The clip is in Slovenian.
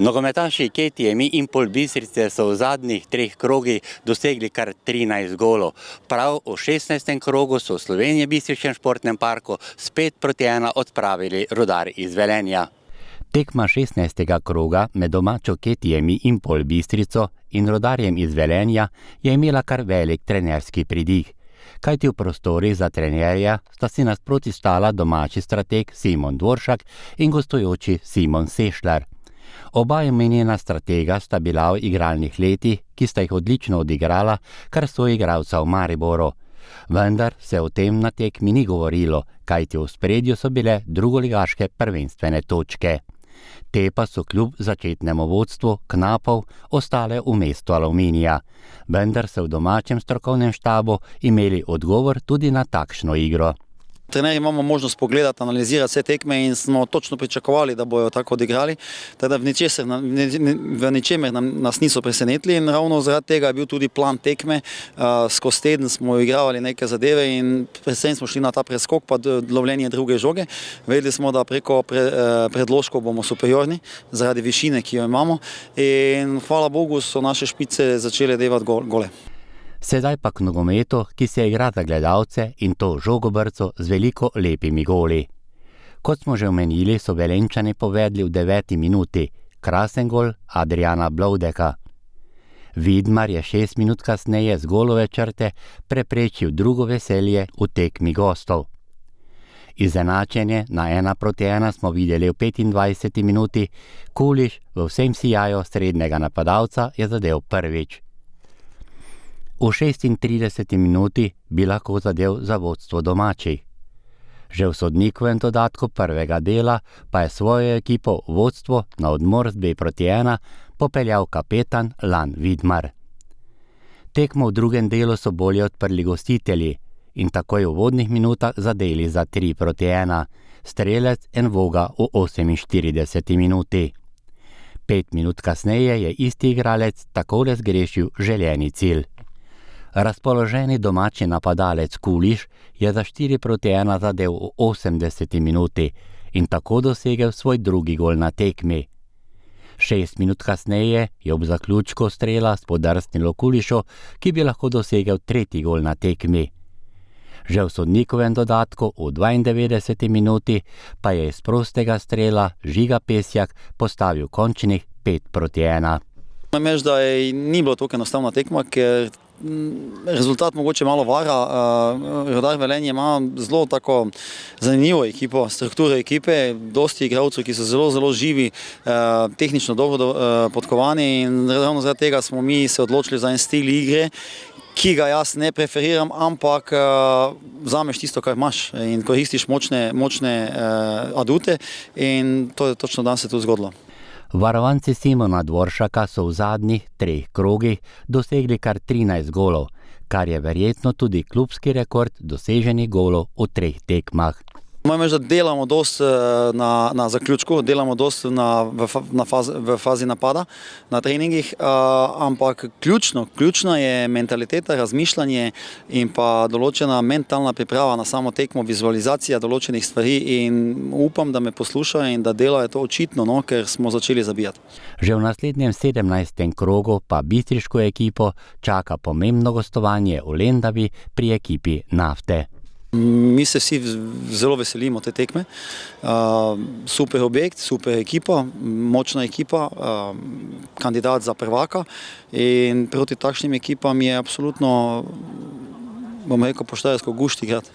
Nogometaši KTM in Pol Bistrice so v zadnjih 3 krogih dosegli kar 13 golov. Prav v 16. krogu so v Sloveniji Bistričnem športnem parku s 5:1 odpravili Rudar iz Velenja. Tekma 16. kroga med domačo KTM in Pol Bistrico in Rudarjem iz Velenja je imela kar velik trenerski pridih. Kajti v prostorih za trenerja sta si nasproti stala domači strateg Simon Dvoršak in gostujoči Simon Sešljar. Oba omenjena stratega sta bila v igralnih letih, ki sta jih odlično odigrala, kar soigralca v Mariboru. Vendar se o tem na tekmi ni govorilo, kajti v ospredju so bile drugoligaške prvenstvene točke. Te pa so kljub začetnemu vodstvu Knapov ostale v mestu Aluminija. Vendar so v domačem strokovnem štabu imeli odgovor tudi na takšno igro. Trenerji imamo možnost pogledati, analizirati vse tekme in smo točno pričakovali, da bojo tako odigrali. Teda v ničemer nas niso presenetili in ravno zaradi tega je bil tudi plan tekme. Skozi teden smo igravali neke zadeve in predvsem smo šli na ta preskok pa lovljenje druge žoge. Vedeli smo, da preko predložkov bomo superiorni zaradi višine, ki jo imamo, in hvala Bogu so naše špice začele devati gole. Sedaj pa k nogometu, ki se igra za gledalce in to žogobrco z veliko lepimi goli. Kot smo že omenili, so Velenjčani povedli v 9. minuti, krasen gol Adriana Blodeka. Vidmar je 6 minut kasneje z golove črte preprečil drugo veselje v tekmi gostov. Izenačenje na 1:1 smo videli v 25. minuti, Kuliš v vsem sijaju srednjega napadalca je zadel prvič. V 36. minuti bi lahko zadel za vodstvo domačih. Že v sodnikovem dodatku prvega dela pa je svojo ekipo vodstvo na odmor z 2:1 popeljal kapetan Lan Vidmar. Tekmo v drugem delu so bolje odprli gostitelji in takoj v uvodnih minutah zadeli za 3:1, strelec Envoga v 48. minuti. 5 minut kasneje je isti igralec takole zgrešil željeni cilj. Razpoloženi domači napadalec Kuliš je za 4:1 zadel v 80. minuti in tako dosegel svoj drugi gol na tekmi. 6 minut kasneje je ob zaključku strela spodrsnilo Kulišu, ki bi lahko dosegel tretji gol na tekmi. Že v sodnikovem dodatku v 92. minuti pa je iz prostega strela Žiga Pesjak postavil končnih 5:1. Moram reči, da ni bilo tako enostavna tekma, ker rezultat mogoče malo vara. Rudar Velenje ima zelo tako zanimivo ekipo, strukturo ekipe, dosti igralcev, ki so zelo živi, tehnično dobro podkovani in ravno zaradi tega smo mi se odločili za en stil igre, ki ga jaz ne preferiram, ampak vzameš tisto, kar imaš in koristiš močne adute in to je točno danes se tu zgodilo. Varovanci Simona Dvoršaka so v zadnjih 3 krogih dosegli kar 13 golov, kar je verjetno tudi klubski rekord doseženih golov v 3 tekmah. Moram reči, da delamo dosti na zaključku, delamo dosti v fazi napada, na treningih, ampak ključna je mentaliteta, razmišljanje in pa določena mentalna priprava na samo tekmo, vizualizacija določenih stvari in upam, da me poslušajo in da delajo to očitno, no, ker smo začeli zabijati. Že v naslednjem 17. krogu pa bistriško ekipo čaka pomembno gostovanje v Lendavi pri ekipi Nafte. Mi se vsi zelo veselimo te tekme. Super objekt, super ekipa, močna ekipa, kandidat za prvaka in proti takšnim ekipam je absolutno, bom rekel, poštarsko gušt igrati.